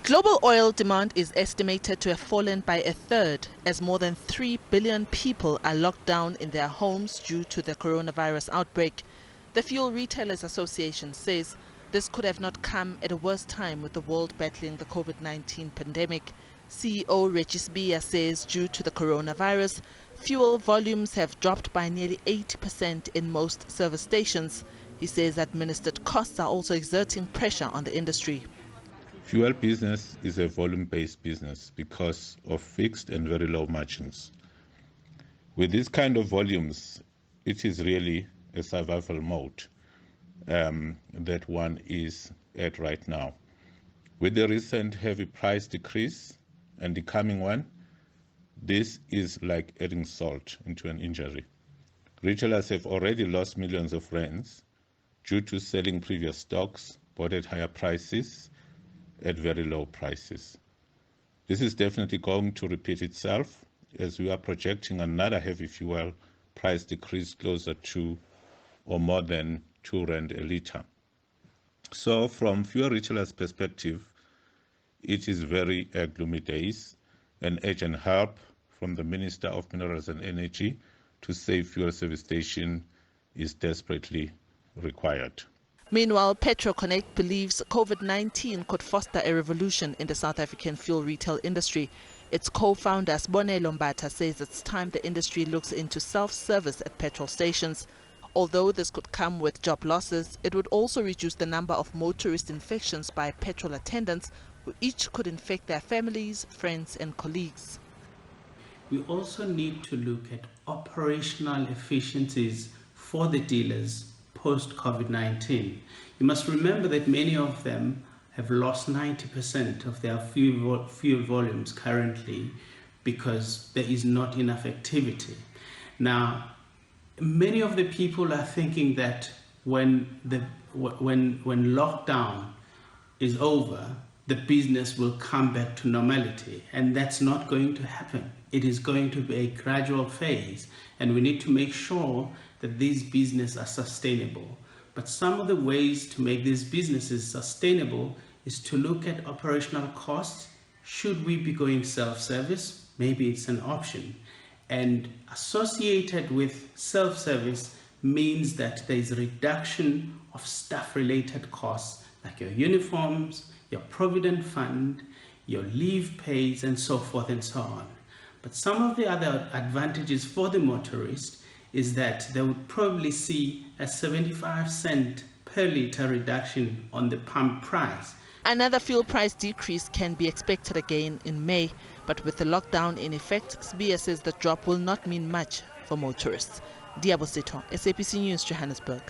Global oil demand is estimated to have fallen by a third as more than 3 billion people are locked down in their homes due to the coronavirus outbreak. The Fuel Retailers Association says this could have not come at a worse time with the world battling the COVID-19 pandemic. CEO Regis Biya says due to the coronavirus, fuel volumes have dropped by nearly 80% in most service stations. He says administered costs are also exerting pressure on the industry. Fuel business is a volume-based business because of fixed and very low margins. With this kind of volumes, it is really a survival mode that one is at right now. With the recent heavy price decrease and the coming one, this is like adding salt into an injury. Retailers have already lost millions of rands due to selling previous stocks bought at higher prices at very low prices. This is definitely going to repeat itself as we are projecting another heavy fuel price decrease closer to or more than 2 rand a litre. So from fuel retailers' perspective, it is very gloomy days, and urgent help from the Minister of Minerals and Energy to save fuel service station is desperately required. Meanwhile, PetroConnect believes COVID-19 could foster a revolution in the South African fuel retail industry. Its co-founder, Sibonelo Mbatha, says it's time the industry looks into self-service at petrol stations. Although this could come with job losses, it would also reduce the number of motorist infections by petrol attendants, who each could infect their families, friends and colleagues. We also need to look at operational efficiencies for the dealers post-COVID-19. You must remember that many of them have lost 90% of their fuel volumes currently because there is not enough activity. Now, many of the people are thinking that when lockdown is over, the business will come back to normality, and that's not going to happen. It is going to be a gradual phase, and we need to make sure that these businesses are sustainable. But some of the ways to make these businesses sustainable is to look at operational costs. Should we be going self-service? Maybe it's an option. And associated with self-service means that there is a reduction of staff-related costs like your uniforms, your provident fund, your leave pays, and so forth and so on. But some of the other advantages for the motorist is that they would probably see a 75-cent per litre reduction on the pump price. Another fuel price decrease can be expected again in May, but with the lockdown in effect, Sibia says the drop will not mean much for motorists. Diabo Sito, SABC News, Johannesburg.